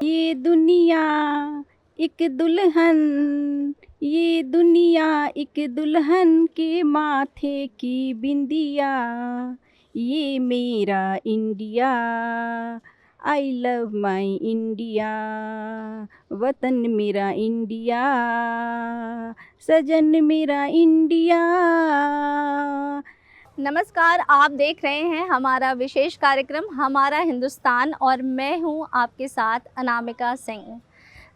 ये दुनिया एक दुल्हन, ये दुनिया एक दुल्हन के माथे की बिंदिया, ये मेरा India, I love my India, वतन मेरा इंडिया, सजन मेरा इंडिया। नमस्कार, आप देख रहे हैं हमारा विशेष कार्यक्रम हमारा हिंदुस्तान और मैं हूं आपके साथ अनामिका सिंह।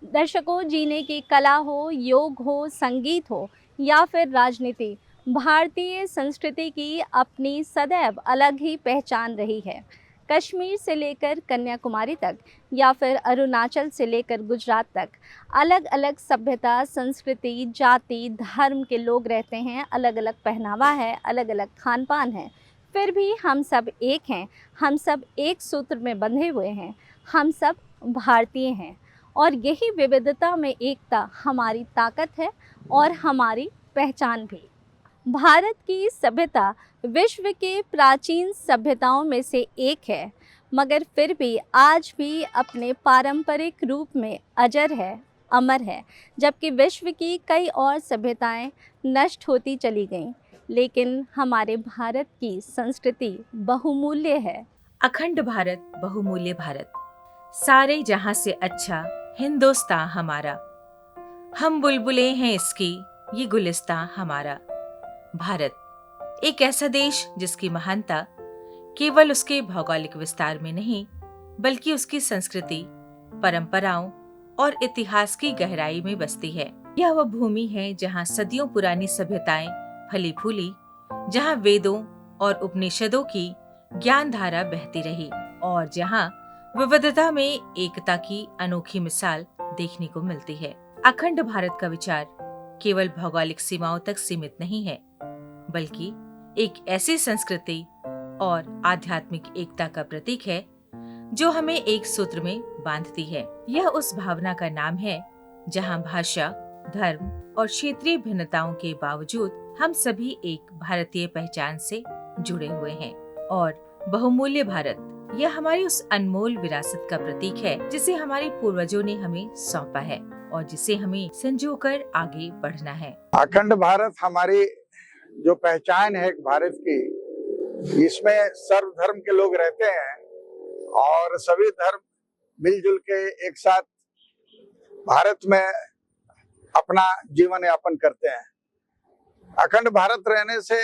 दर्शकों, जीने की कला हो, योग हो, संगीत हो या फिर राजनीति, भारतीय संस्कृति की अपनी सदैव अलग ही पहचान रही है। कश्मीर से लेकर कन्याकुमारी तक या फिर अरुणाचल से लेकर गुजरात तक अलग अलग सभ्यता, संस्कृति, जाति, धर्म के लोग रहते हैं। अलग अलग पहनावा है, अलग अलग खान पान है, फिर भी हम सब एक हैं। हम सब एक सूत्र में बंधे हुए हैं। हम सब भारतीय हैं और यही विविधता में एकता हमारी ताकत है और हमारी पहचान भी। भारत की सभ्यता विश्व के प्राचीन सभ्यताओं में से एक है, मगर फिर भी आज भी अपने पारंपरिक रूप में अजर है, अमर है। जबकि विश्व की कई और सभ्यताएं नष्ट होती चली गईं, लेकिन हमारे भारत की संस्कृति बहुमूल्य है। अखंड भारत, बहुमूल्य भारत, सारे जहां से अच्छा हिंदुस्तान हमारा। हम बुलबुलें हैं इसकी, ये गुलिस्तान हमारा। भारत एक ऐसा देश जिसकी महानता केवल उसके भौगोलिक विस्तार में नहीं, बल्कि उसकी संस्कृति, परंपराओं और इतिहास की गहराई में बसती है। यह वह भूमि है जहां सदियों पुरानी सभ्यताएं फली फूली, जहां वेदों और उपनिषदों की ज्ञान धारा बहती रही और जहां विविधता में एकता की अनोखी मिसाल देखने को मिलती है। अखंड भारत का विचार केवल भौगोलिक सीमाओं तक सीमित नहीं है, बल्कि एक ऐसी संस्कृति और आध्यात्मिक एकता का प्रतीक है जो हमें एक सूत्र में बांधती है। यह उस भावना का नाम है जहां भाषा, धर्म और क्षेत्रीय भिन्नताओं के बावजूद हम सभी एक भारतीय पहचान से जुड़े हुए हैं। और बहुमूल्य भारत, यह हमारी उस अनमोल विरासत का प्रतीक है जिसे हमारे पूर्वजों ने हमें सौंपा है और जिसे हमें संजोकर आगे बढ़ना है। अखंड भारत हमारी जो पहचान है भारत की, इसमें सर्व धर्म के लोग रहते हैं और सभी धर्म मिलजुल के एक साथ भारत में अपना जीवन यापन करते हैं। अखंड भारत रहने से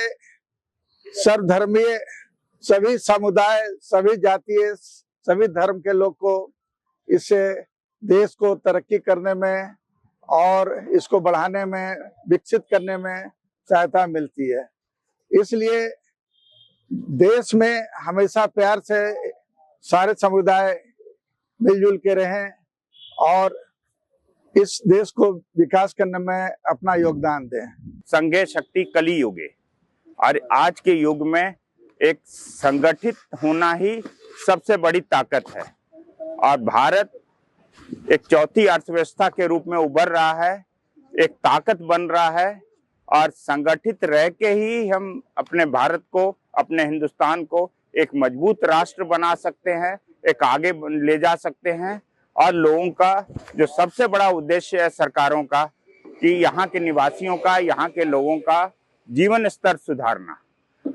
सर्वधर्मीय, सभी समुदाय, सभी जातीय, सभी धर्म के लोग को इससे देश को तरक्की करने में और इसको बढ़ाने में, विकसित करने में सहायता मिलती है। इसलिए देश में हमेशा प्यार से सारे समुदाय मिलजुल के रहें और इस देश को विकास करने में अपना योगदान दें। संघे शक्ति कली युगे, और आज के युग में एक संगठित होना ही सबसे बड़ी ताकत है। और भारत एक चौथी अर्थव्यवस्था के रूप में उभर रहा है, एक ताकत बन रहा है और संगठित रह के ही हम अपने भारत को, अपने हिंदुस्तान को एक मजबूत राष्ट्र बना सकते हैं, एक आगे ले जा सकते हैं। और लोगों का जो सबसे बड़ा उद्देश्य है सरकारों का, कि यहाँ के निवासियों का, यहाँ के लोगों का जीवन स्तर सुधारना।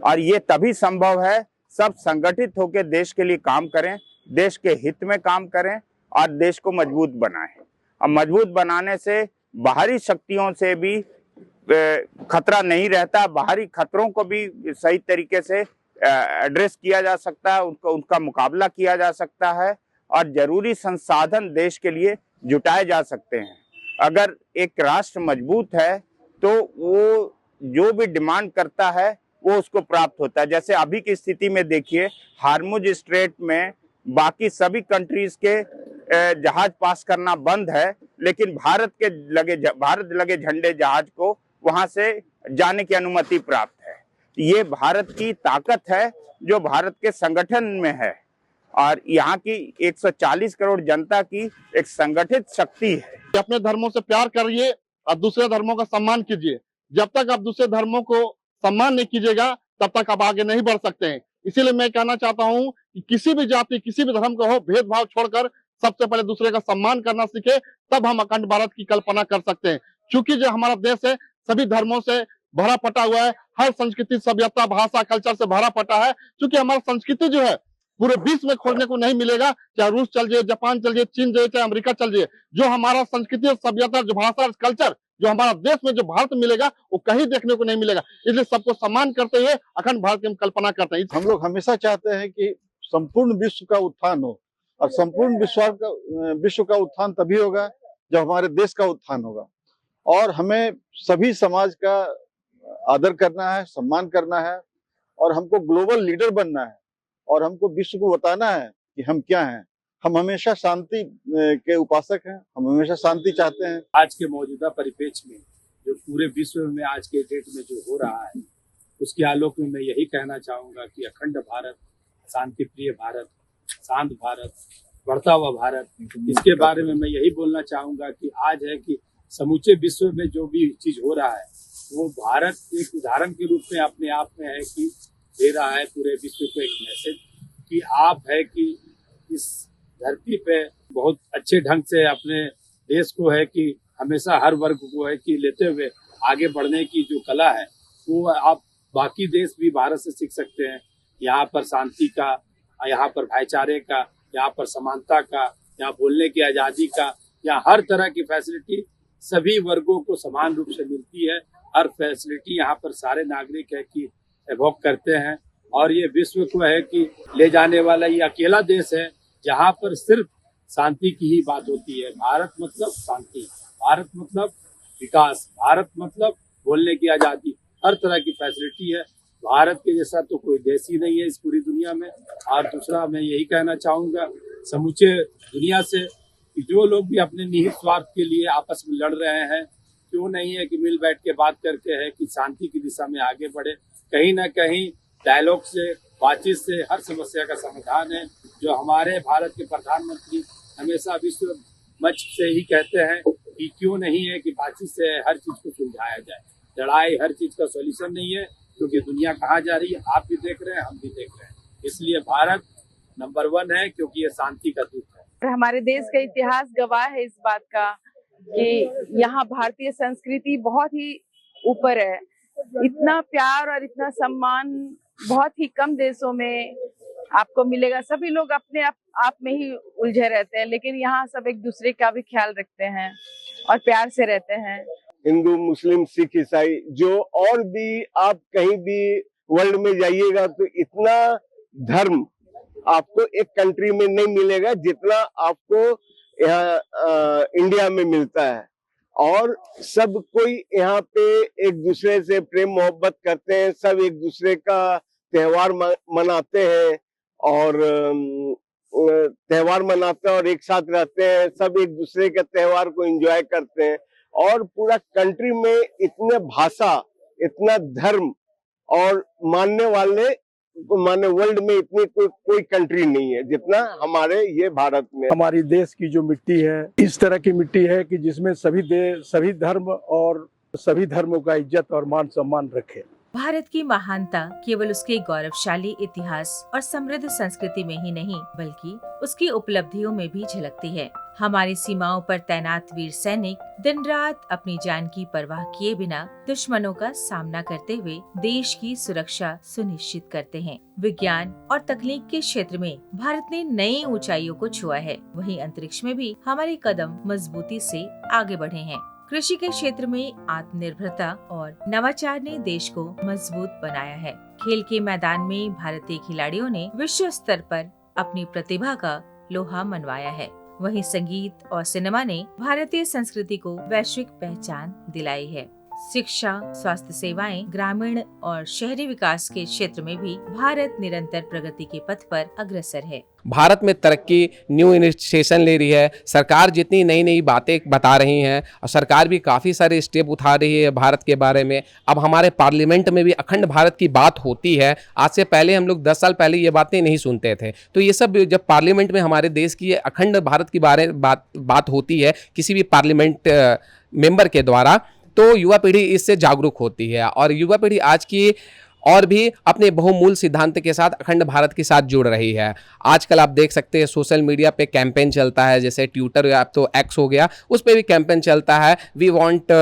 और ये तभी संभव है, सब संगठित होकर देश के लिए काम करें, देश के हित में काम करें और देश को मजबूत बनाएं। और मजबूत बनाने से बाहरी शक्तियों से भी खतरा नहीं रहता, बाहरी खतरों को भी सही तरीके से एड्रेस किया जा सकता है, उनका मुकाबला किया जा सकता है और जरूरी संसाधन देश के लिए जुटाए जा सकते हैं। अगर एक राष्ट्र मजबूत है तो वो जो भी डिमांड करता है वो उसको प्राप्त होता है। जैसे अभी की स्थिति में देखिए, हार्मुज स्ट्रेट में बाकी सभी कंट्रीज के जहाज पास करना बंद है, लेकिन भारत लगे झंडे जहाज को वहां से जाने की अनुमति प्राप्त है। ये भारत की ताकत है जो भारत के संगठन में है और यहाँ की 140 करोड़ जनता की एक संगठित शक्ति है। अपने धर्मों से प्यार करिए और दूसरे धर्मों का सम्मान कीजिए। जब तक आप दूसरे धर्मों को सम्मान नहीं कीजिएगा, तब तक आप आगे नहीं बढ़ सकते हैं। इसीलिए मैं कहना चाहता हूँ कि किसी भी जाति, किसी भी धर्म का हो, भेदभाव छोड़कर सबसे पहले दूसरे का सम्मान करना सीखे, तब हम अखंड भारत की कल्पना कर सकते हैं। क्योंकि जो हमारा देश है सभी धर्मों से भरा पटा हुआ है, हर संस्कृति, सभ्यता, भाषा, कल्चर से भरा पटा है। क्योंकि हमारा संस्कृति जो है पूरे विश्व में खोजने को नहीं मिलेगा, चाहे रूस चल जाए, जापान चल जाए, चीन जाए, चाहे अमेरिका चल जाए। जो हमारा संस्कृति और सभ्यता, जो भाषा और कल्चर जो हमारा देश में, जो भारत में मिलेगा, वो कहीं देखने को नहीं मिलेगा। इसलिए सबको सम्मान करते हुए अखंड भारत की हम कल्पना करते हैं। हम लोग हमेशा चाहते हैं कि संपूर्ण विश्व का उत्थान हो, और संपूर्ण विश्व का उत्थान तभी होगा जब हमारे देश का उत्थान होगा। और हमें सभी समाज का आदर करना है, सम्मान करना है, और हमको ग्लोबल लीडर बनना है, और हमको विश्व को बताना है कि हम क्या हैं। हम हमेशा शांति के उपासक हैं, हम हमेशा शांति चाहते हैं। आज के मौजूदा परिप्रेक्ष्य में जो पूरे विश्व में आज के डेट में जो हो रहा है, उसके आलोक में मैं यही कहना चाहूँगा कि अखंड भारत, शांति प्रिय भारत, शांत भारत, बढ़ता हुआ भारत, इसके बारे में मैं यही बोलना चाहूँगा कि आज है कि समूचे विश्व में जो भी चीज़ हो रहा है, वो भारत एक उदाहरण के रूप में अपने आप में है कि दे रहा है पूरे विश्व को एक मैसेज कि आप है कि इस धरती पे बहुत अच्छे ढंग से अपने देश को है कि हमेशा हर वर्ग को है कि लेते हुए आगे बढ़ने की जो कला है, वो आप बाकी देश भी भारत से सीख सकते हैं। यहाँ पर शांति का, यहाँ पर भाईचारे का, यहाँ पर समानता का, यहाँ बोलने की आज़ादी का, यहाँ हर तरह की फैसिलिटी सभी वर्गों को समान रूप से मिलती है। हर फैसिलिटी यहाँ पर सारे नागरिक है कि एवोक करते हैं, और ये विश्व को है कि ले जाने वाला ये अकेला देश है जहाँ पर सिर्फ शांति की ही बात होती है। भारत मतलब शांति, भारत मतलब विकास, भारत मतलब बोलने की आज़ादी, हर तरह की फैसिलिटी है। भारत के जैसा तो कोई देश ही नहीं है इस पूरी दुनिया में। और दूसरा मैं यही कहना चाहूँगा समूचे दुनिया से कि जो लोग भी अपने निहित स्वार्थ के लिए आपस में लड़ रहे हैं, क्यों नहीं है कि मिल बैठ के बात करके है कि शांति की दिशा में आगे बढ़े। कहीं ना कहीं डायलॉग से, बातचीत से हर समस्या का समाधान है। जो हमारे भारत के प्रधानमंत्री हमेशा विश्व मंच से ही कहते हैं कि क्यों नहीं है कि बातचीत से हर चीज़ को सुलझाया जाए। लड़ाई हर चीज़ का सॉल्यूशन नहीं है, क्योंकि दुनिया कहाँ जा रही है आप भी देख रहे हैं, हम भी देख रहे हैं। इसलिए भारत नंबर 1 है, क्योंकि ये शांति का दूत है। हमारे देश का इतिहास गवाह है इस बात का कि यहाँ भारतीय संस्कृति बहुत ही ऊपर है। इतना प्यार और इतना सम्मान बहुत ही कम देशों में आपको मिलेगा। सभी लोग अपने आप में ही उलझे रहते हैं, लेकिन यहाँ सब एक दूसरे का भी ख्याल रखते हैं और प्यार से रहते हैं। हिंदू, मुस्लिम, सिख, ईसाई, जो और भी आप कहीं भी वर्ल्ड में जाइएगा तो इतना धर्म आपको एक कंट्री में नहीं मिलेगा जितना आपको यहाँ इंडिया में मिलता है। और सब कोई यहाँ पे एक दूसरे से प्रेम मोहब्बत करते हैं, सब एक दूसरे का त्योहार मनाते हैं, और त्योहार मनाते हैं और एक साथ रहते हैं। सब एक दूसरे के त्योहार को एंजॉय करते हैं। और पूरा कंट्री में इतने भाषा, इतना धर्म और मानने वाले माने वर्ल्ड में इतनी कोई कंट्री नहीं है जितना हमारे ये भारत में। हमारी देश की जो मिट्टी है इस तरह की मिट्टी है कि जिसमें सभी धर्म और सभी धर्मों का इज्जत और मान सम्मान रखे। भारत की महानता केवल उसके गौरवशाली इतिहास और समृद्ध संस्कृति में ही नहीं, बल्कि उसकी उपलब्धियों में भी झलकती है। हमारी सीमाओं पर तैनात वीर सैनिक दिन रात अपनी जान की परवाह किए बिना दुश्मनों का सामना करते हुए देश की सुरक्षा सुनिश्चित करते हैं। विज्ञान और तकनीक के क्षेत्र में भारत ने नई ऊंचाइयों को छुआ है, वहीं अंतरिक्ष में भी हमारे कदम मजबूती से आगे बढ़े हैं। कृषि के क्षेत्र में आत्मनिर्भरता और नवाचार ने देश को मजबूत बनाया है। खेल के मैदान में भारतीय खिलाड़ियों ने विश्व स्तर पर अपनी प्रतिभा का लोहा मनवाया है। वहीं संगीत और सिनेमा ने भारतीय संस्कृति को वैश्विक पहचान दिलाई है। शिक्षा, स्वास्थ्य सेवाएं, ग्रामीण और शहरी विकास के क्षेत्र में भी भारत निरंतर प्रगति के पथ पर अग्रसर है। भारत में तरक्की न्यू इनिशिएशन ले रही है। सरकार जितनी नई नई बातें बता रही हैं और सरकार भी काफ़ी सारे स्टेप उठा रही है भारत के बारे में। अब हमारे पार्लियामेंट में भी अखंड भारत की बात होती है। आज से पहले हम लोग 10 साल पहले ये बातें नहीं सुनते थे। तो ये सब जब पार्लियामेंट में हमारे देश की अखंड भारत की बात होती है किसी भी पार्लियामेंट मेंबर के द्वारा, तो युवा पीढ़ी इससे जागरूक होती है। और युवा पीढ़ी आज की और भी अपने बहुमूल सिद्धांत के साथ अखंड भारत के साथ जुड़ रही है। आजकल आप देख सकते हैं सोशल मीडिया पे कैंपेन चलता है, जैसे ट्विटर या अब तो एक्स हो गया, उस पर भी कैंपेन चलता है, वी वांट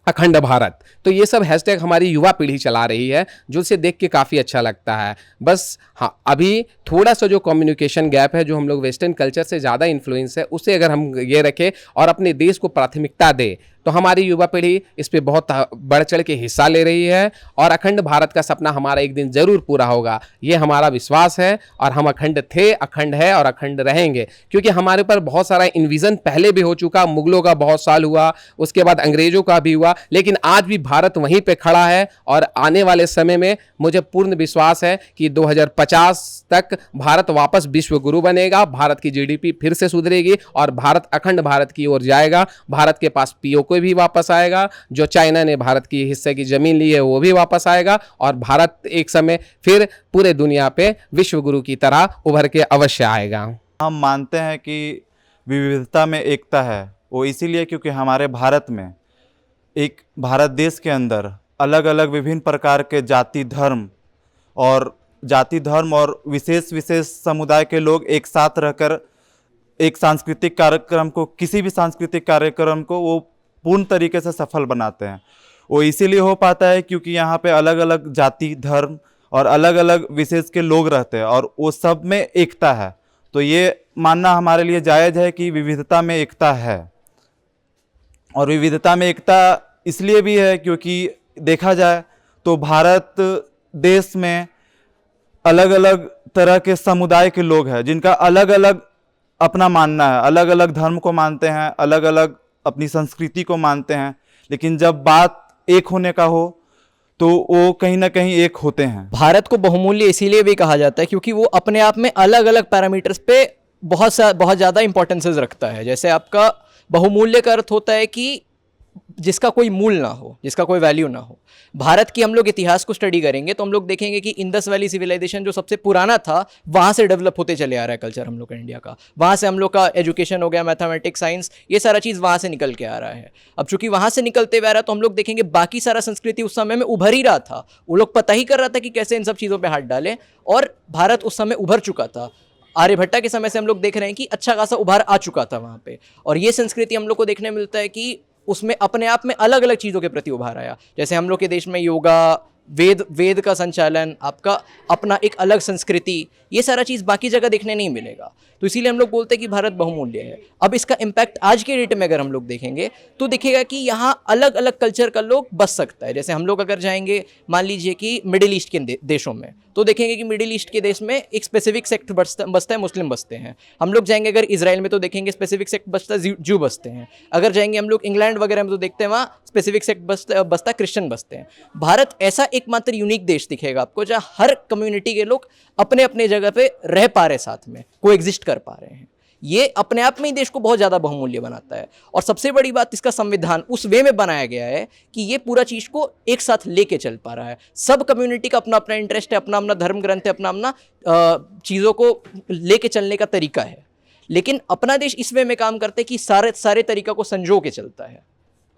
अखंड भारत। तो ये सब हैशटैग हमारी युवा पीढ़ी चला रही है, जो इसे देख के काफ़ी अच्छा लगता है। बस हाँ, अभी थोड़ा सा जो कम्युनिकेशन गैप है, जो हम लोग वेस्टर्न कल्चर से ज़्यादा इन्फ्लुएंस है, उसे अगर हम ये रखें और अपने देश को प्राथमिकता दें तो हमारी युवा पीढ़ी इस पे बहुत बढ़ चढ़ के हिस्सा ले रही है और अखंड भारत का सपना हमारा एक दिन ज़रूर पूरा होगा, ये हमारा विश्वास है। और हम अखंड थे, अखंड है और अखंड रहेंगे, क्योंकि हमारे ऊपर बहुत सारा इन्विजन पहले भी हो चुका, मुगलों का बहुत साल हुआ, उसके बाद अंग्रेज़ों का भी हुआ, लेकिन आज भी भारत वहीं पे खड़ा है। और आने वाले समय में मुझे पूर्ण विश्वास है कि 2050 तक भारत वापस विश्व गुरु बनेगा, भारत की जीडीपी फिर से सुधरेगी और भारत अखंड भारत की ओर जाएगा। भारत के पास पीओके भी वापस आएगा, जो चाइना ने भारत की हिस्से की जमीन ली है वो भी वापस आएगा और भारत एक समय फिर पूरे दुनिया पे विश्व गुरु की तरह उभर के अवश्य आएगा। हम मानते हैं कि विविधता में एकता है, वो इसीलिए क्योंकि हमारे भारत में, एक भारत देश के अंदर अलग अलग विभिन्न प्रकार के जाति धर्म और विशेष समुदाय के लोग एक साथ रहकर एक सांस्कृतिक कार्यक्रम को, किसी भी सांस्कृतिक कार्यक्रम को वो पूर्ण तरीके से सफल बनाते हैं। वो इसीलिए हो पाता है क्योंकि यहाँ पे अलग अलग जाति धर्म और अलग अलग विशेष के लोग रहते हैं और वो सब में एकता है। तो ये मानना हमारे लिए जायज़ है कि विविधता में एकता है। और विविधता में एकता इसलिए भी है क्योंकि देखा जाए तो भारत देश में अलग अलग तरह के समुदाय के लोग हैं, जिनका अलग अलग अपना मानना है, अलग अलग धर्म को मानते हैं, अलग अलग अपनी संस्कृति को मानते हैं, लेकिन जब बात एक होने का हो तो वो कहीं ना कहीं एक होते हैं। भारत को बहुमूल्य इसीलिए भी कहा जाता है क्योंकि वो अपने आप में अलग अलग पैरामीटर्स पे बहुत ज़्यादा इंपॉर्टेंसेस रखता है। जैसे आपका बहुमूल्य का अर्थ होता है कि जिसका कोई मूल ना हो, जिसका कोई वैल्यू ना हो। भारत की हम लोग इतिहास को स्टडी करेंगे तो हम लोग देखेंगे कि इंडस वैली सिविलाइजेशन जो सबसे पुराना था, वहाँ से डेवलप होते चले आ रहा है कल्चर हम लोग का, इंडिया का। वहाँ से हम लोग का एजुकेशन हो गया, मैथमेटिक्स, साइंस, ये सारा चीज़ वहाँ से निकल के आ रहा है। अब चूंकि वहाँ से निकलते हुए आ रहा है तो हम लोग देखेंगे बाकी सारा संस्कृति उस समय में उभर ही रहा था। वो लोग पता ही कर रहा था कि कैसे इन सब चीज़ों पर हाथ डालें, और भारत उस समय उभर चुका था। आर्यभट्टा के समय से हम लोग देख रहे हैं कि अच्छा खासा उभार आ चुका था वहाँ पे। और ये संस्कृति हम लोग को देखने मिलता है कि उसमें अपने आप में अलग अलग चीज़ों के प्रति उभार आया। जैसे हम लोग के देश में योगा, वेद का संचालन, आपका अपना एक अलग संस्कृति, ये सारा चीज़ बाकी जगह देखने नहीं मिलेगा। तो इसीलिए हम लोग बोलते हैं कि भारत बहुमूल्य है। अब इसका इम्पैक्ट आज के डेट में अगर हम लोग देखेंगे तो दिखेगा कि यहाँ अलग अलग कल्चर का लोग बस सकता है। जैसे हम लोग अगर जाएंगे मान लीजिए कि मिडिल ईस्ट के देशों में, तो देखेंगे कि मिडिल ईस्ट के देश में एक स्पेसिफिक सेक्ट बसता है, मुस्लिम बसते हैं। हम लोग जाएंगे अगर इजराइल में तो देखेंगे स्पेसिफिक सेक्ट बसता है, जू बसते हैं। अगर जाएंगे हम लोग इंग्लैंड वगैरह में तो देखते हैं वहाँ स्पेसिफिक सेक्ट बसता क्रिश्चियन बसते हैं। भारत ऐसा एकमात्र यूनिक देश दिखेगा आपको जहाँ हर कम्युनिटी के लोग अपने अपने जगह पे रह पा रहे, साथ में कोएग्जिस्ट कर पा रहे हैं। ये अपने आप में ही देश को बहुत ज़्यादा बहुमूल्य बनाता है। और सबसे बड़ी बात, इसका संविधान उस वे में बनाया गया है कि ये पूरा चीज़ को एक साथ लेके चल पा रहा है। सब कम्युनिटी का अपना अपना इंटरेस्ट है, अपना अपना धर्म ग्रंथ है, अपना अपना चीज़ों को लेके चलने का तरीका है। लेकिन अपना देश इस वे में काम करता है कि सारे तरीका को संजो के चलता है।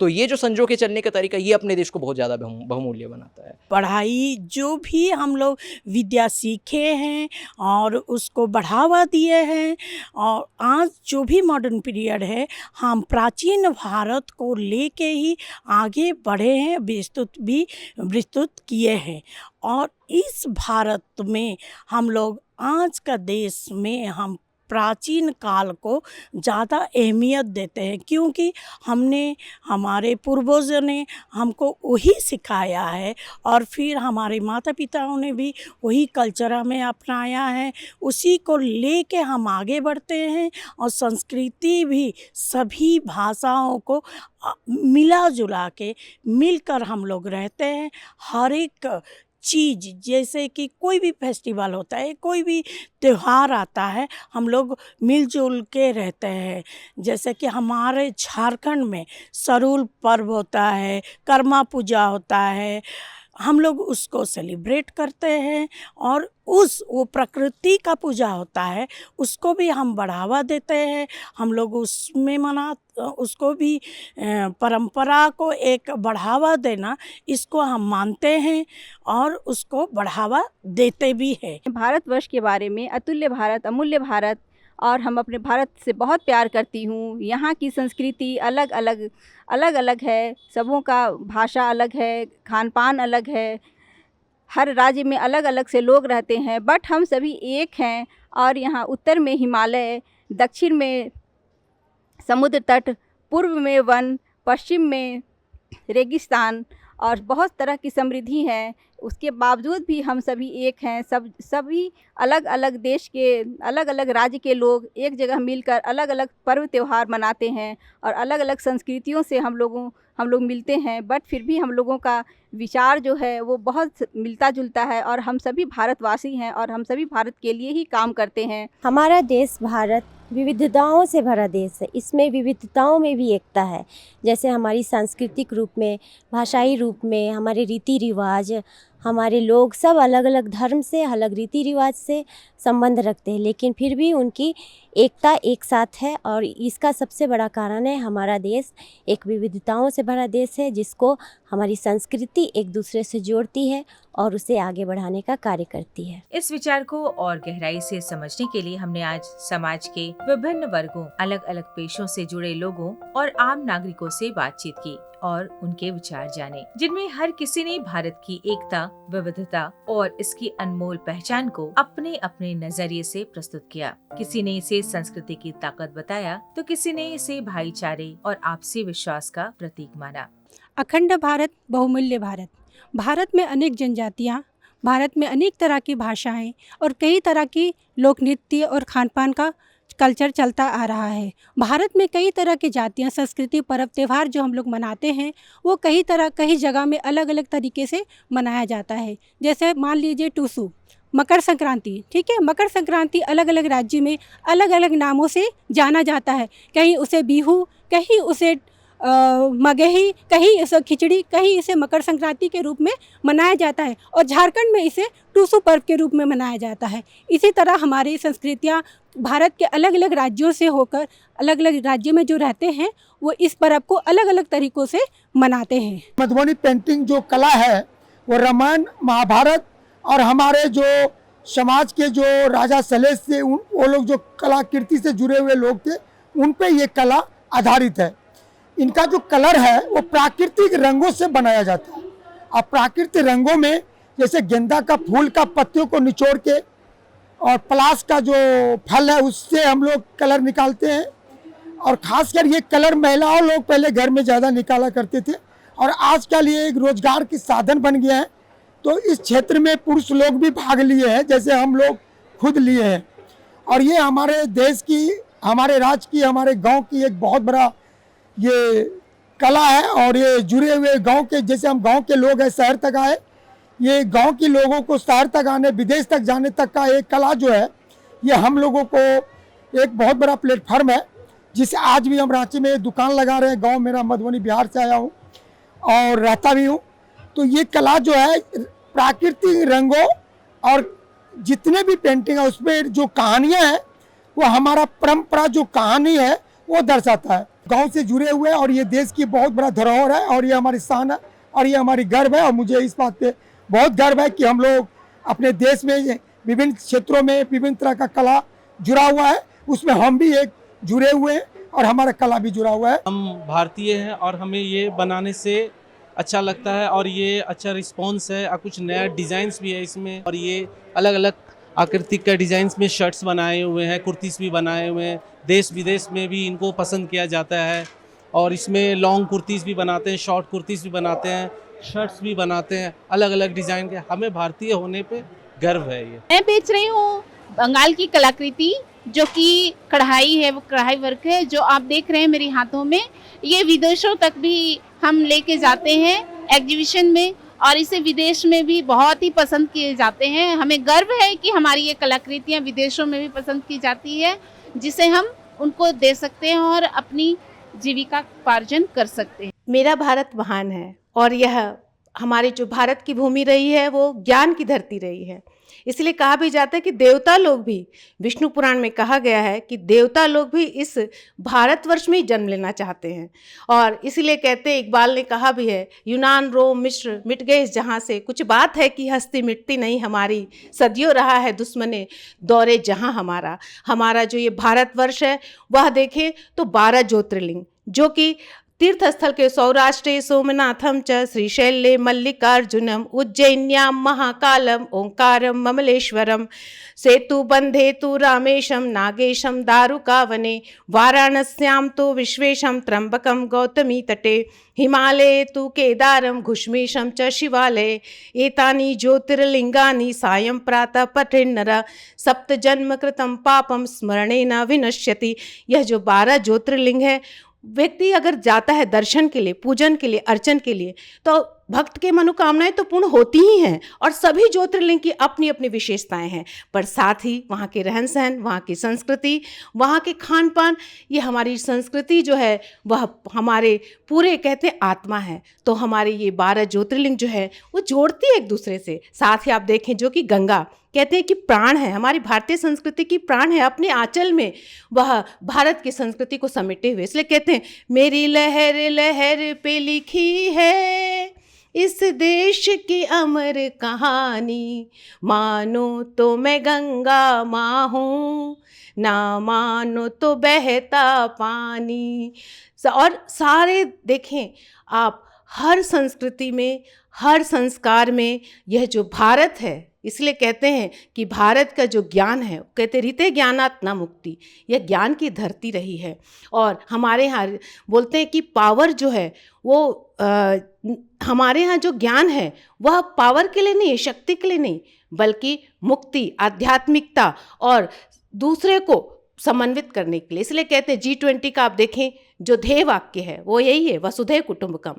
तो ये जो संजो के चलने का तरीका, ये अपने देश को बहुत ज़्यादा बहुमूल्य बनाता है। पढ़ाई जो भी हम लोग विद्या सीखे हैं और उसको बढ़ावा दिए हैं, और आज जो भी मॉडर्न पीरियड है, हम प्राचीन भारत को लेके ही आगे बढ़े हैं, विस्तृत किए हैं। और इस भारत में हम लोग आज का देश में हम प्राचीन काल को ज़्यादा अहमियत देते हैं, क्योंकि हमारे पूर्वजों ने हमको वही सिखाया है और फिर हमारे माता पिताओं ने भी वही कल्चर में अपनाया है। उसी को लेके हम आगे बढ़ते हैं। और संस्कृति भी सभी भाषाओं को मिला जुला के मिलकर हम लोग रहते हैं। हर एक चीज़, जैसे कि कोई भी फेस्टिवल होता है, कोई भी त्यौहार आता है, हम लोग मिलजुल के रहते हैं। जैसे कि हमारे झारखंड में सरूल पर्व होता है, कर्मा पूजा होता है, हम लोग उसको सेलिब्रेट करते हैं और वो प्रकृति का पूजा होता है उसको भी हम बढ़ावा देते हैं। हम लोग उसमें उसको भी परंपरा को एक बढ़ावा देना, इसको हम मानते हैं और उसको बढ़ावा देते भी हैं। भारतवर्ष के बारे में अतुल्य भारत, अमूल्य भारत, और हम अपने भारत से बहुत प्यार करती हूँ। यहाँ की संस्कृति अलग अलग है, सबों का भाषा अलग है, खान पान अलग है, हर राज्य में अलग अलग से लोग रहते हैं, बट हम सभी एक हैं। और यहाँ उत्तर में हिमालय, दक्षिण में समुद्र तट, पूर्व में वन, पश्चिम में रेगिस्तान और बहुत तरह की समृद्धि है। उसके बावजूद भी हम सभी एक हैं। सभी अलग अलग देश के, अलग अलग राज्य के लोग एक जगह मिलकर अलग अलग पर्व त्यौहार मनाते हैं और अलग अलग संस्कृतियों से हम लोग मिलते हैं, बट फिर भी हम लोगों का विचार जो है वो बहुत मिलता जुलता है और हम सभी भारतवासी हैं और हम सभी भारत के लिए ही काम करते हैं। हमारा देश भारत विविधताओं से भरा देश है। इसमें विविधताओं में भी एकता है। जैसे हमारी सांस्कृतिक रूप में, भाषाई रूप में, हमारे रीति रिवाज, हमारे लोग सब अलग अलग धर्म से, अलग रीति रिवाज से संबंध रखते हैं, लेकिन फिर भी उनकी एकता एक साथ है। और इसका सबसे बड़ा कारण है हमारा देश एक विविधताओं से भरा देश है, जिसको हमारी संस्कृति एक दूसरे से जोड़ती है और उसे आगे बढ़ाने का कार्य करती है। इस विचार को और गहराई से समझने के लिए हमने आज समाज के विभिन्न वर्गों, अलग अलग पेशों से जुड़े लोगों और आम नागरिकों से बातचीत की और उनके विचार जाने, जिनमें हर किसी ने भारत की एकता, विविधता और इसकी अनमोल पहचान को अपने अपने नजरिए से प्रस्तुत किया। किसी ने इसे संस्कृति की ताकत बताया तो किसी ने इसे भाईचारे और आपसी विश्वास का प्रतीक माना। अखंड भारत, बहुमूल्य भारत। भारत में अनेक जनजातियाँ, भारत में अनेक तरह की भाषाएं और कई तरह की लोक नृत्य और खान पान का कल्चर चलता आ रहा है। भारत में कई तरह की जातियाँ, संस्कृति, पर्व त्यौहार जो हम लोग मनाते हैं वो कई जगह में अलग अलग तरीके से मनाया जाता है। जैसे मान लीजिए टूसू, मकर संक्रांति, ठीक है। मकर संक्रांति अलग अलग राज्य में अलग अलग नामों से जाना जाता है। कहीं उसे बिहू, कहीं उसे मगही, कहीं इसे खिचड़ी, कहीं इसे मकर संक्रांति के रूप में मनाया जाता है और झारखंड में इसे टूसू पर्व के रूप में मनाया जाता है। इसी तरह हमारी संस्कृतियाँ भारत के अलग अलग राज्यों से होकर अलग अलग राज्य में जो रहते हैं वो इस पर्व को अलग अलग तरीक़ों से मनाते हैं। मधुबनी पेंटिंग जो कला है वो रामायण, महाभारत और हमारे जो समाज के जो राजा सलेश थे वो लोग जो कलाकृति से जुड़े हुए लोग थे उन पे ये कला आधारित है। इनका जो कलर है वो प्राकृतिक रंगों से बनाया जाता है। और प्राकृतिक रंगों में जैसे गेंदा का फूल का पत्तियों को निचोड़ के और पलाश का जो फल है उससे हम लोग कलर निकालते हैं। और ख़ासकर ये कलर महिलाओं लोग पहले घर में ज़्यादा निकाला करते थे और आजकल ये एक रोजगार की साधन बन गया है। तो इस क्षेत्र में पुरुष लोग भी भाग लिए हैं, जैसे हम लोग खुद लिए हैं। और ये हमारे देश की, हमारे राज्य की, हमारे गांव की एक बहुत बड़ा ये कला है। और ये जुड़े हुए गांव के, जैसे हम गांव के लोग हैं शहर तक आए, ये गांव के लोगों को शहर तक आने, विदेश तक जाने तक का एक कला जो है ये हम लोगों को एक बहुत बड़ा प्लेटफार्म है, जिसे आज भी हम रांची में दुकान लगा रहे हैं। गांव मेरा मधुबनी बिहार से आया हूँ और रहता भी हूँ। तो ये कला जो है प्राकृतिक रंगों और जितने भी पेंटिंग है उसमें जो कहानियाँ हैं वो हमारा परंपरा जो कहानी है वो दर्शाता है। गांव से जुड़े हुए और ये देश की बहुत बड़ा धरोहर है और ये हमारी शान है और ये हमारी गर्व है। और मुझे इस बात पे बहुत गर्व है कि हम लोग अपने देश में विभिन्न क्षेत्रों में विभिन्न तरह का कला जुड़ा हुआ है, उसमें हम भी एक जुड़े हुए हैं और हमारा कला भी जुड़ा हुआ है। हम भारतीय हैं और हमें ये बनाने से अच्छा लगता है और ये अच्छा रिस्पॉन्स है और कुछ नया डिज़ाइंस भी है इसमें। और ये अलग अलग आकृति का डिज़ाइंस में शर्ट्स बनाए हुए हैं, कुर्तीस भी बनाए हुए हैं। देश विदेश में भी इनको पसंद किया जाता है और इसमें लॉन्ग कुर्तीस भी बनाते हैं, शॉर्ट कुर्तीस भी बनाते हैं, शर्ट्स भी बनाते हैं अलग अलग डिज़ाइन के। हमें भारतीय होने पे गर्व है। ये मैं बेच रही हूँ बंगाल की कलाकृति जो कि कढ़ाई है, वो कढ़ाई वर्क है जो आप देख रहे हैं मेरे हाथों में। ये विदेशों तक भी हम लेके जाते हैं एग्जीबिशन में और इसे विदेश में भी बहुत ही पसंद किए जाते हैं। हमें गर्व है कि हमारी ये कलाकृतियाँ विदेशों में भी पसंद की जाती है, जिसे हम उनको दे सकते हैं और अपनी जीविका उपार्जन कर सकते हैं। मेरा भारत महान है और यह हमारी जो भारत की भूमि रही है वो ज्ञान की धरती रही है। इसलिए कहा भी जाता है कि देवता लोग भी, विष्णु पुराण में कहा गया है कि देवता लोग भी इस भारतवर्ष में ही जन्म लेना चाहते हैं। और इसीलिए कहते हैं, इकबाल ने कहा भी है, यूनान रोम मिस्र मिट गए इस जहाँ से, कुछ बात है कि हस्ती मिटती नहीं हमारी, सदियों रहा है दुश्मने दौरे जहाँ हमारा। हमारा जो ये भारतवर्ष है वह देखें तो 12 ज्योतिर्लिंग, जो कि तीर्थस्थल के सौराष्ट्रे सोमनाथम च श्रीशैले मल्लिकार्जुनम उज्जैन्यां महाकालम ओंकारम ममलेश्वरम सेतु बंधे तु रामेशम नागेशम दारुकावने वाराणस्यां तो विश्वेशम त्र्यंबकम गौतमी तटे हिमालये तु केदारम घुष्मेशम च शिवालये एतानि ज्योतिर्लिंगानि सायं प्रातः पठेन्नर सप्त जन्म कृतं पापम स्मरणेन विनश्यति। यह जो 12 ज्योतिर्लिंग है, व्यक्ति अगर जाता है दर्शन के लिए, पूजन के लिए, अर्चन के लिए, तो भक्त के मनोकामनाएं तो पूर्ण होती ही हैं। और सभी ज्योतिर्लिंग की अपनी अपनी विशेषताएं हैं, पर साथ ही वहाँ के रहन सहन, वहाँ की संस्कृति, वहाँ के खान पान, ये हमारी संस्कृति जो है वह हमारे पूरे कहते हैं आत्मा है। तो हमारे ये 12 ज्योतिर्लिंग जो है वो जोड़ती है एक दूसरे से। साथ ही आप देखें जो कि गंगा कहते हैं कि प्राण है, हमारी भारतीय संस्कृति की प्राण है, अपने आंचल में वह भारत की संस्कृति को समेटे हुए। इसलिए कहते हैं, मेरी लहर लहर पे लिखी है इस देश की अमर कहानी, मानो तो मैं गंगा माँ हूँ, ना मानो तो बहता पानी। और सारे देखें आप, हर संस्कृति में, हर संस्कार में यह जो भारत है, इसलिए कहते हैं कि भारत का जो ज्ञान है, कहते रीते ज्ञानात् न मुक्ति, यह ज्ञान की धरती रही है। और हमारे यहाँ बोलते हैं कि पावर जो है वो हमारे यहाँ जो ज्ञान है वह पावर के लिए नहीं, शक्ति के लिए नहीं, बल्कि मुक्ति, आध्यात्मिकता और दूसरे को समन्वित करने के लिए। इसलिए कहते हैं G20 का आप देखें जो ध्येय वाक्य है वो यही है, वसुधैव कुटुंबकम,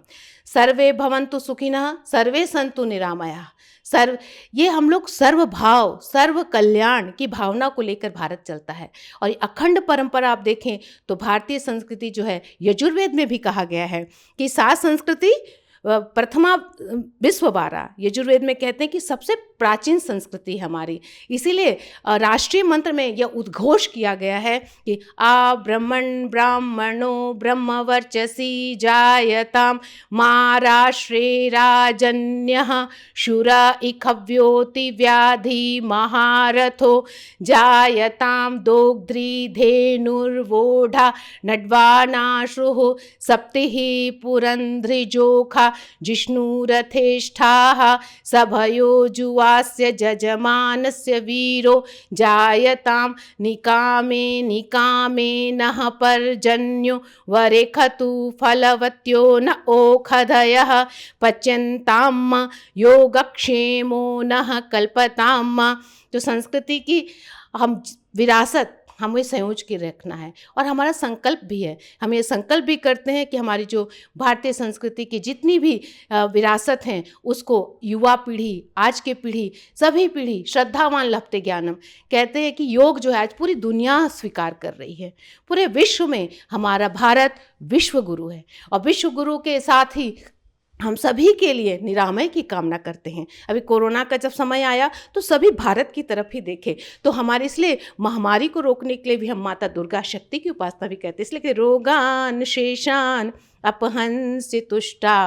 सर्वे भवन्तु सुखिनः सर्वे सन्तु निरामयाः। सर्व, ये हम लोग सर्व भाव, सर्व कल्याण की भावना को लेकर भारत चलता है। और अखंड परंपरा आप देखें तो भारतीय संस्कृति जो है, यजुर्वेद में भी कहा गया है कि 7 संस्कृति प्रथमा विश्व 12, यजुर्वेद में कहते हैं कि सबसे प्राचीन संस्कृति हमारी। इसीलिए राष्ट्रीय मंत्र में यह उद्घोष किया गया है कि आ ब्रह्मण ब्राह्मणो ब्रह्मवर्चसी जायताम महाराष्ट्रे राजन्यः शूरा इखव्योति व्याधि महारथो जायताम दोग्ध्री धेनुर्वोढा नड्वानाश्रुः सप्तिः पुरंध्रिजोखा जिष्णुरथेष्ठाः सभयो जुवास्य जजमानस्य वीरो जायतां निकामे निकामे नः पर्जन्यो वरेखतु फलवत्यो न ओखधयः पच्यन्तां योगक्षेमो नः कल्पतां। तो संस्कृति की हम विरासत हमें संयोज के रखना है और हमारा संकल्प भी है। हम ये संकल्प भी करते हैं कि हमारी जो भारतीय संस्कृति की जितनी भी विरासत हैं उसको युवा पीढ़ी, आज के पीढ़ी, सभी पीढ़ी श्रद्धावान लभते ज्ञानम। कहते हैं कि योग जो है आज पूरी दुनिया स्वीकार कर रही है, पूरे विश्व में हमारा भारत विश्व गुरु है। और विश्व गुरु के साथ ही हम सभी के लिए निरामय की कामना करते हैं। अभी कोरोना का जब समय आया तो सभी भारत की तरफ ही देखे, तो हमारे इसलिए महामारी को रोकने के लिए भी हम माता दुर्गा शक्ति की उपासना भी करते हैं। इसलिए कि रोगान शेषान अपहंसि तुष्टा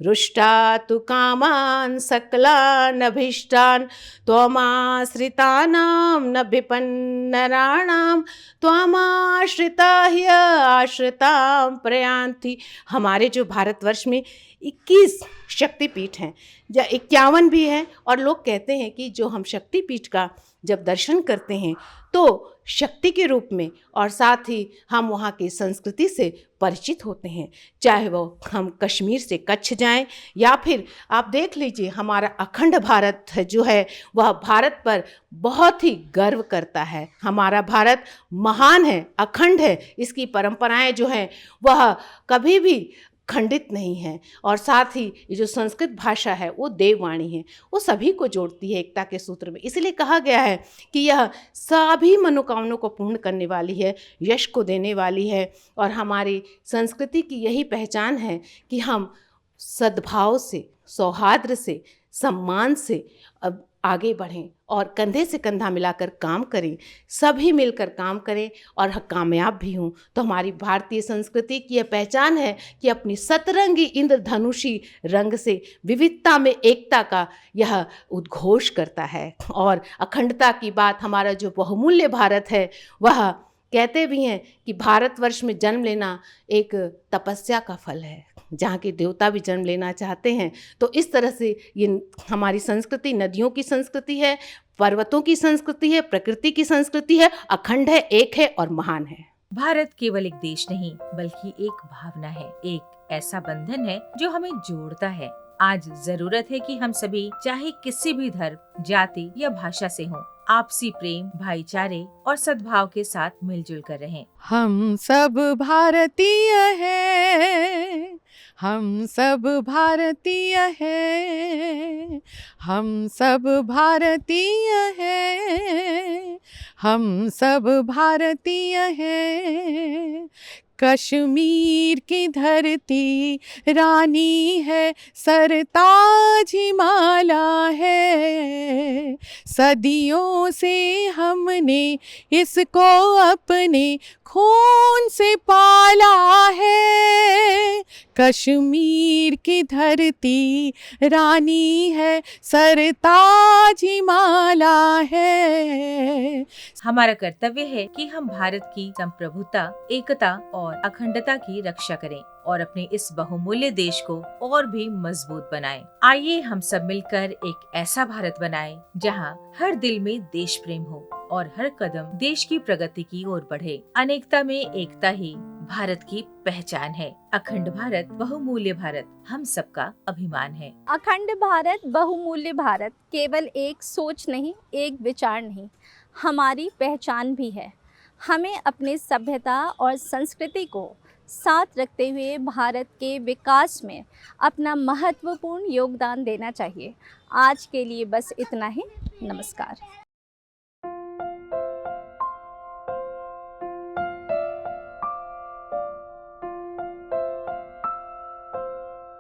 रुष्टा तु कामान सकलान अभीष्टान त्वमाश्रितानां न विपन्नराणां त्वमाश्रिता ह्य आश्रितां प्रयान्ति। हमारे जो भारतवर्ष में 21 शक्तिपीठ हैं, या 51 भी हैं। और लोग कहते हैं कि जो हम शक्तिपीठ का जब दर्शन करते हैं तो शक्ति के रूप में, और साथ ही हम वहाँ की संस्कृति से परिचित होते हैं। चाहे वो हम कश्मीर से कच्छ जाएं, या फिर आप देख लीजिए हमारा अखंड भारत जो है वह भारत पर बहुत ही गर्व करता है। हमारा भारत महान है, अखंड है, इसकी परंपराएं जो हैं वह कभी भी खंडित नहीं है। और साथ ही ये जो संस्कृत भाषा है वो देववाणी है, वो सभी को जोड़ती है एकता के सूत्र में। इसलिए कहा गया है कि यह सभी मनोकामनाओं को पूर्ण करने वाली है, यश को देने वाली है। और हमारी संस्कृति की यही पहचान है कि हम सद्भाव से, सौहार्द से, सम्मान से अब आगे बढ़ें और कंधे से कंधा मिलाकर काम करें, सभी मिलकर काम करें और कामयाब भी हों। तो हमारी भारतीय संस्कृति की यह पहचान है कि अपनी सतरंगी इंद्रधनुषी रंग से विविधता में एकता का यह उद्घोष करता है। और अखंडता की बात, हमारा जो बहुमूल्य भारत है, वह कहते भी हैं कि भारतवर्ष में जन्म लेना एक तपस्या का फल है, जहाँ के देवता भी जन्म लेना चाहते हैं। तो इस तरह से ये हमारी संस्कृति नदियों की संस्कृति है, पर्वतों की संस्कृति है, प्रकृति की संस्कृति है, अखंड है, एक है और महान है। भारत केवल एक देश नहीं बल्कि एक भावना है, एक ऐसा बंधन है जो हमें जोड़ता है। आज जरूरत है कि हम सभी, चाहे किसी भी धर्म, जाति या भाषा से हों, आपसी प्रेम, भाईचारे और सद्भाव के साथ मिलजुल कर रहें। हम सब भारतीय हैं, हम सब भारतीय हैं, हम सब भारतीय हैं, हम सब भारतीय हैं। कश्मीर की धरती रानी है, सरताज हिमालय है, सदियों से हमने इसको अपने खून से पाला है। कश्मीर की धरती रानी है, सरताज हिमालय है। हमारा कर्तव्य है कि हम भारत की संप्रभुता, एकता और अखंडता की रक्षा करें और अपने इस बहुमूल्य देश को और भी मजबूत बनाएं। आइए हम सब मिलकर एक ऐसा भारत बनाएं जहां हर दिल में देश प्रेम हो और हर कदम देश की प्रगति की ओर बढ़े। अनेकता में एकता ही भारत की पहचान है। अखंड भारत, बहुमूल्य भारत, हम सबका अभिमान है। अखंड भारत, बहुमूल्य भारत केवल एक सोच नहीं, एक विचार नहीं, हमारी पहचान भी है। हमें अपनी सभ्यता और संस्कृति को साथ रखते हुए भारत के विकास में अपना महत्वपूर्ण योगदान देना चाहिए। आज के लिए बस इतना ही। नमस्कार।